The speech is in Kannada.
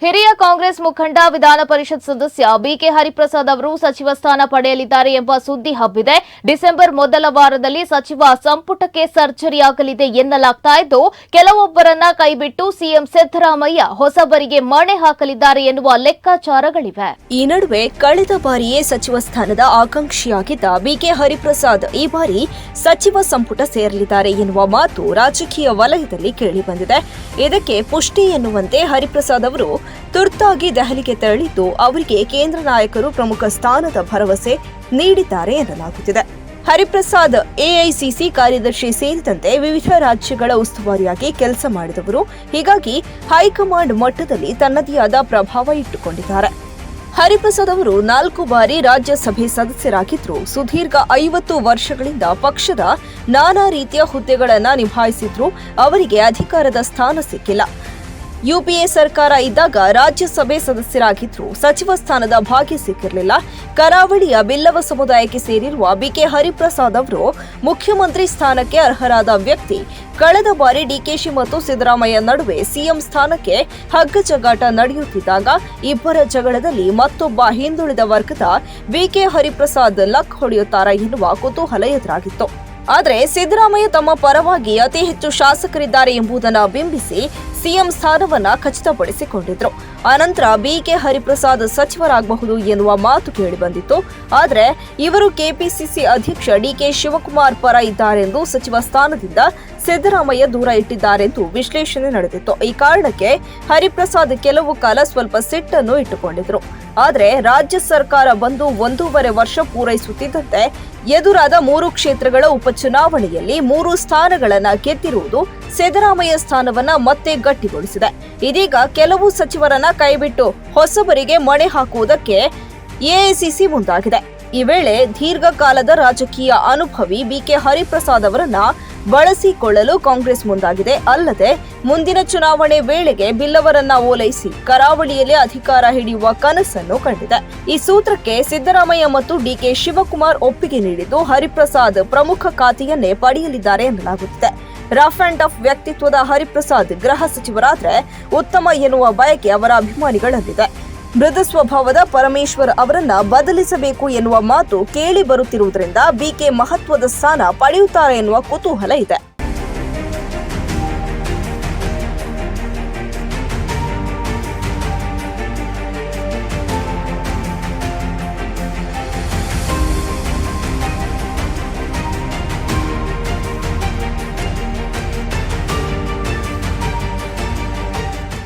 ಹಿರಿಯ ಕಾಂಗ್ರೆಸ್ ಮುಖಂಡ ವಿಧಾನ ಪರಿಷತ್ ಸದಸ್ಯ ಬಿಕೆ ಹರಿಪ್ರಸಾದ್ ಅವರು ಸಚಿವ ಸ್ಥಾನ ಪಡೆಯಲಿದ್ದಾರೆ ಎಂಬ ಸುದ್ದಿ ಹಬ್ಬಿದೆ. ಡಿಸೆಂಬರ್ ಮೊದಲ ವಾರದಲ್ಲಿ ಸಚಿವ ಸಂಪುಟಕ್ಕೆ ಸರ್ಜರಿಯಾಗಲಿದೆ ಎನ್ನಲಾಗ್ತಾ ಇದ್ದು, ಕೆಲವೊಬ್ಬರನ್ನ ಕೈಬಿಟ್ಟು ಸಿಎಂ ಸಿದ್ದರಾಮಯ್ಯ ಹೊಸಬರಿಗೆ ಮಣೆ ಹಾಕಲಿದ್ದಾರೆ ಎನ್ನುವ ಲೆಕ್ಕಾಚಾರಗಳಿವೆ. ಈ ನಡುವೆ ಕಳೆದ ಬಾರಿಯೇ ಸಚಿವ ಸ್ಥಾನದ ಆಕಾಂಕ್ಷಿಯಾಗಿದ್ದ ಬಿಕೆ ಹರಿಪ್ರಸಾದ್ ಈ ಬಾರಿ ಸಚಿವ ಸಂಪುಟ ಸೇರಲಿದ್ದಾರೆ ಎನ್ನುವ ಮಾತು ರಾಜಕೀಯ ವಲಯದಲ್ಲಿ ಕೇಳಿಬಂದಿದೆ. ಇದಕ್ಕೆ ಪುಷ್ಟಿ ಎನ್ನುವಂತೆ ಹರಿಪ್ರಸಾದ್ ಅವರು ತುರ್ತಾಗಿ ದೆಹಲಿಗೆ ತೆರಳಿದ್ದು, ಅವರಿಗೆ ಕೇಂದ್ರ ನಾಯಕರು ಪ್ರಮುಖ ಸ್ಥಾನದ ಭರವಸೆ ನೀಡಿದ್ದಾರೆ ಎನ್ನಲಾಗುತ್ತಿದೆ. ಹರಿಪ್ರಸಾದ್ ಎಐಸಿಸಿ ಕಾರ್ಯದರ್ಶಿ ಸೇರಿದಂತೆ ವಿವಿಧ ರಾಜ್ಯಗಳ ಉಸ್ತುವಾರಿಯಾಗಿ ಕೆಲಸ ಮಾಡಿದವರು. ಹೀಗಾಗಿ ಹೈಕಮಾಂಡ್ ಮಟ್ಟದಲ್ಲಿ ತನ್ನದೇ ಆದ ಪ್ರಭಾವ ಇಟ್ಟುಕೊಂಡಿದ್ದಾರೆ. ಹರಿಪ್ರಸಾದ್ ಅವರು 4 ಬಾರಿ ರಾಜ್ಯಸಭೆ ಸದಸ್ಯರಾಗಿದ್ರು. ಸುದೀರ್ಘ 50 ವರ್ಷಗಳಿಂದ ಪಕ್ಷದ ನಾನಾ ರೀತಿಯ ಹುದ್ದೆಗಳನ್ನು ನಿಭಾಯಿಸಿದ್ರು. ಅವರಿಗೆ ಅಧಿಕಾರದ ಸ್ಥಾನ ಸಿಕ್ಕಿಲ್ಲ. ಯುಪಿಎ ಸರ್ಕಾರ ಇದ್ದಾಗ ರಾಜ್ಯಸಭೆ ಸದಸ್ಯರಾಗಿದ್ರು. ಸಚಿವ ಸ್ಥಾನದ ಭಾಗ್ಯ ಸಿಕ್ಕಿರಲಿಲ್ಲ. ಕರಾವಳಿಯ ಬಿಲ್ಲವ ಸಮುದಾಯಕ್ಕೆ ಸೇರಿರುವ ಬಿಕೆ ಹರಿಪ್ರಸಾದ್ ಅವರು ಮುಖ್ಯಮಂತ್ರಿ ಸ್ಥಾನಕ್ಕೆ ಅರ್ಹರಾದ ವ್ಯಕ್ತಿ. ಕಳೆದ ಬಾರಿ ಡಿಕೆಶಿ ಮತ್ತು ಸಿದ್ದರಾಮಯ್ಯ ನಡುವೆ ಸಿಎಂ ಸ್ಥಾನಕ್ಕೆ ಹಗ್ಗಜಗ್ಗಾಟ ನಡೆಯುತ್ತಿದ್ದಾಗ ಇಬ್ಬರ ಜಗಳದಲ್ಲಿ ಮತ್ತೊಬ್ಬ ಹಿಂದುಳಿದ ವರ್ಗದ ಬಿಕೆ ಹರಿಪ್ರಸಾದ್ ಲಕ್ ಹೊಡೆಯುತ್ತಾರೆ ಎನ್ನುವ ಕುತೂಹಲ ಎದುರಾಗಿತ್ತು. ಆದರೆ ಸಿದ್ದರಾಮಯ್ಯ ತಮ್ಮ ಪರವಾಗಿ ಅತಿ ಹೆಚ್ಚು ಶಾಸಕರಿದ್ದಾರೆ ಎಂಬುದನ್ನು ಬಿಂಬಿಸಿ ಸಿಎಂ ಸ್ಥಾನವನ್ನ ಖಚಿತಪಡಿಸಿಕೊಂಡಿದ್ರು. ಅನಂತರ ಬಿಕೆ ಹರಿಪ್ರಸಾದ್ ಸಚಿವರಾಗಬಹುದು ಎನ್ನುವ ಮಾತು ಕೇಳಿಬಂದಿತ್ತು. ಆದರೆ ಇವರು ಕೆಪಿಸಿಸಿ ಅಧ್ಯಕ್ಷ ಡಿಕೆ ಶಿವಕುಮಾರ್ ಪರ ಇದ್ದಾರೆಂದು ಸಚಿವ ಸ್ಥಾನದಿಂದ ಸಿದ್ದರಾಮಯ್ಯ ದೂರ ಇಟ್ಟಿದ್ದಾರೆಂದು ವಿಶ್ಲೇಷಣೆ ನಡೆದಿತ್ತು. ಈ ಕಾರಣಕ್ಕೆ ಹರಿಪ್ರಸಾದ್ ಕೆಲವು ಕಾಲ ಸ್ವಲ್ಪ ಸಿಟ್ಟನ್ನು ಇಟ್ಟುಕೊಂಡಿದ್ರು. ಆದರೆ ರಾಜ್ಯ ಸರ್ಕಾರ ಬಂದು 1.5 ವರ್ಷ ಪೂರೈಸುತ್ತಿದ್ದಂತೆ ಎದುರಾದ 3 ಕ್ಷೇತ್ರಗಳ ಉಪಚುನಾವಣೆಯಲ್ಲಿ 3 ಸ್ಥಾನಗಳನ್ನು ಗೆದ್ದಿರುವುದು ಸಿದ್ದರಾಮಯ್ಯ ಸ್ಥಾನವನ್ನ ಮತ್ತೆ ಗಟ್ಟಿಗೊಳಿಸಿದೆ. ಇದೀಗ ಕೆಲವು ಸಚಿವರನ್ನ ಕೈಬಿಟ್ಟು ಹೊಸಬರಿಗೆ ಮಣೆ ಹಾಕುವುದಕ್ಕೆ ಎಐಸಿಸಿ ಮುಂದಾಗಿದೆ. ಈ ವೇಳೆ ದೀರ್ಘಕಾಲದ ರಾಜಕೀಯ ಅನುಭವಿ ಬಿಕೆ ಹರಿಪ್ರಸಾದ್ ಅವರನ್ನ ಬಳಸಿಕೊಳ್ಳಲು ಕಾಂಗ್ರೆಸ್ ಮುಂದಾಗಿದೆ. ಅಲ್ಲದೆ ಮುಂದಿನ ಚುನಾವಣೆ ವೇಳೆಗೆ ಬಿಲ್ಲವರನ್ನ ಓಲೈಸಿ ಕರಾವಳಿಯಲ್ಲಿ ಅಧಿಕಾರ ಹಿಡಿಯುವ ಕನಸನ್ನು ಕಂಡಿದೆ. ಈ ಸೂತ್ರಕ್ಕೆ ಸಿದ್ದರಾಮಯ್ಯ ಮತ್ತು ಡಿಕೆ ಶಿವಕುಮಾರ್ ಒಪ್ಪಿಗೆ ನೀಡಿದ್ದು, ಹರಿಪ್ರಸಾದ್ ಪ್ರಮುಖ ಖಾತೆಯನ್ನೇ ಪಡೆಯಲಿದ್ದಾರೆ ಎನ್ನಲಾಗುತ್ತಿದೆ. ರಫ್ ಅಂಡ್ ಟಫ್ ವ್ಯಕ್ತಿತ್ವದ ಹರಿಪ್ರಸಾದ್ ಗೃಹ ಸಚಿವರಾದ್ರೆ ಉತ್ತಮ ಎನ್ನುವ ಬಯಕೆ ಅವರ ಅಭಿಮಾನಿಗಳಲ್ಲಿದೆ. ಮೃದು ಸ್ವಭಾವದ ಪರಮೇಶ್ವರ್ ಅವರನ್ನ ಬದಲಿಸಬೇಕು ಎನ್ನುವ ಮಾತು ಕೇಳಿ ಬರುತ್ತಿರುವುದರಿಂದ ಬಿಕೆ ಮಹತ್ವದ ಸ್ಥಾನ ಪಡೆಯುತ್ತಾರೆ ಎನ್ನುವ ಕುತೂಹಲ ಇದೆ.